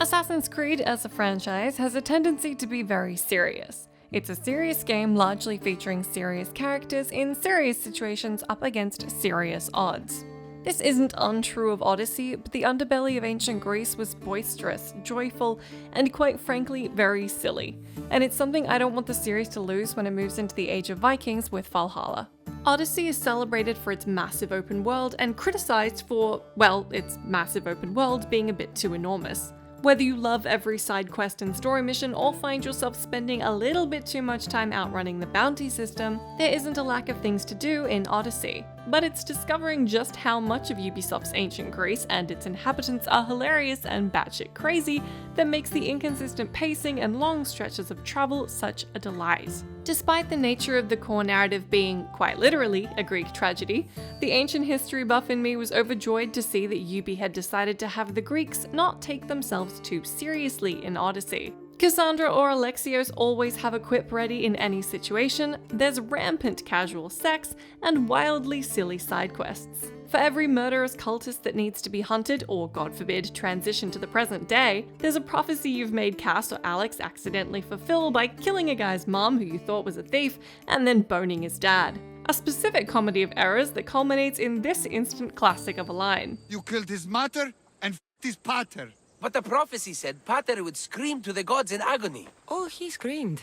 Assassin's Creed as a franchise has a tendency to be very serious. It's a serious game largely featuring serious characters in serious situations up against serious odds. This isn't untrue of Odyssey, but the underbelly of ancient Greece was boisterous, joyful, and quite frankly, very silly. And it's something I don't want the series to lose when it moves into the Age of Vikings with Valhalla. Odyssey is celebrated for its massive open world and criticized for, well, its massive open world being a bit too enormous. Whether you love every side quest and story mission or find yourself spending a little bit too much time outrunning the bounty system, there isn't a lack of things to do in Odyssey. But it's discovering just how much of Ubisoft's ancient Greece and its inhabitants are hilarious and batshit crazy that makes the inconsistent pacing and long stretches of travel such a delight. Despite the nature of the core narrative being, quite literally, a Greek tragedy, the ancient history buff in me was overjoyed to see that Ubi had decided to have the Greeks not take themselves too seriously in Odyssey. Cassandra or Alexios always have a quip ready in any situation, there's rampant casual sex, and wildly silly side quests. For every murderous cultist that needs to be hunted, or god forbid, transition to the present day, there's a prophecy you've made Cass or Alex accidentally fulfill by killing a guy's mom who you thought was a thief, and then boning his dad. A specific comedy of errors that culminates in this instant classic of a line. You killed his mater and f***ed his pater. But the prophecy said Pater would scream to the gods in agony. Oh, he screamed,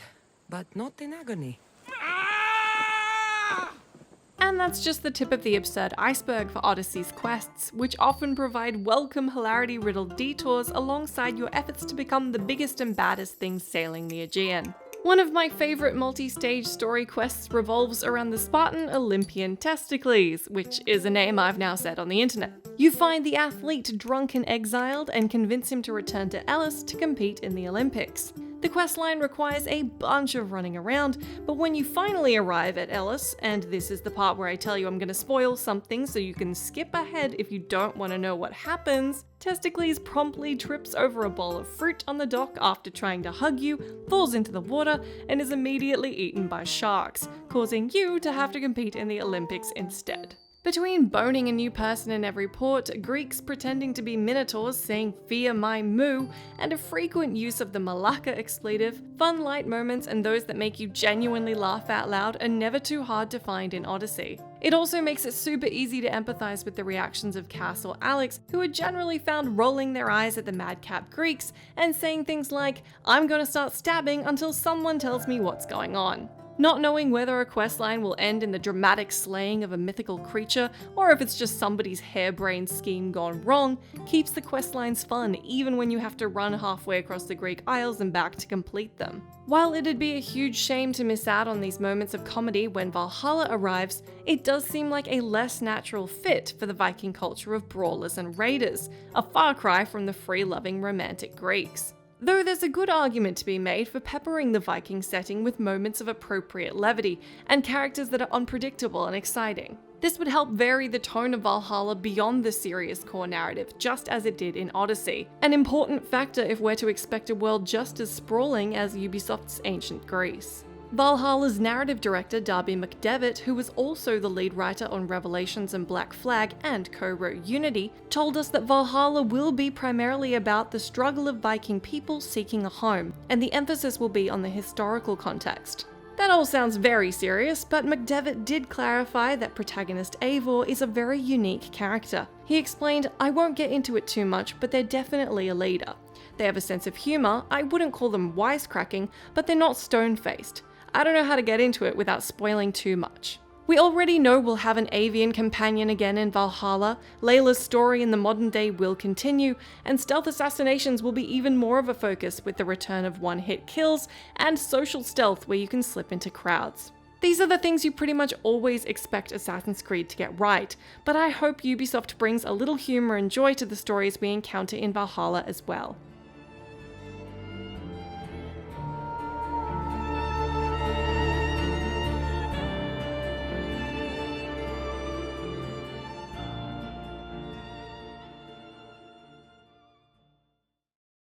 but not in agony. And that's just the tip of the absurd iceberg for Odyssey's quests, which often provide welcome hilarity-riddled detours alongside your efforts to become the biggest and baddest thing sailing the Aegean. One of my favourite multi-stage story quests revolves around the Spartan Olympian Testicles, which is a name I've now said on the internet. You find the athlete drunk and exiled and convince him to return to Elis to compete in the Olympics. The questline requires a bunch of running around, but when you finally arrive at Elis, and this is the part where I tell you I'm going to spoil something so you can skip ahead if you don't want to know what happens, Testicles promptly trips over a bowl of fruit on the dock after trying to hug you, falls into the water, and is immediately eaten by sharks, causing you to have to compete in the Olympics instead. Between boning a new person in every port, Greeks pretending to be minotaurs saying "fear my moo," and a frequent use of the malaka expletive, fun light moments and those that make you genuinely laugh out loud are never too hard to find in Odyssey. It also makes it super easy to empathize with the reactions of Cass or Alex, who are generally found rolling their eyes at the madcap Greeks and saying things like, "I'm gonna start stabbing until someone tells me what's going on." Not knowing whether a questline will end in the dramatic slaying of a mythical creature, or if it's just somebody's harebrained scheme gone wrong, keeps the questlines fun even when you have to run halfway across the Greek Isles and back to complete them. While it'd be a huge shame to miss out on these moments of comedy when Valhalla arrives, it does seem like a less natural fit for the Viking culture of brawlers and raiders, a far cry from the free-loving romantic Greeks. Though there's a good argument to be made for peppering the Viking setting with moments of appropriate levity and characters that are unpredictable and exciting. This would help vary the tone of Valhalla beyond the serious core narrative, just as it did in Odyssey, an important factor if we're to expect a world just as sprawling as Ubisoft's ancient Greece. Valhalla's narrative director Darby McDevitt, who was also the lead writer on Revelations and Black Flag and co-wrote Unity, told us that Valhalla will be primarily about the struggle of Viking people seeking a home, and the emphasis will be on the historical context. That all sounds very serious, but McDevitt did clarify that protagonist Eivor is a very unique character. He explained, "I won't get into it too much, but they're definitely a leader. They have a sense of humour, I wouldn't call them wisecracking, but they're not stone-faced. I don't know how to get into it without spoiling too much." We already know we'll have an avian companion again in Valhalla, Layla's story in the modern day will continue, and stealth assassinations will be even more of a focus with the return of one-hit kills and social stealth where you can slip into crowds. These are the things you pretty much always expect Assassin's Creed to get right, but I hope Ubisoft brings a little humour and joy to the stories we encounter in Valhalla as well.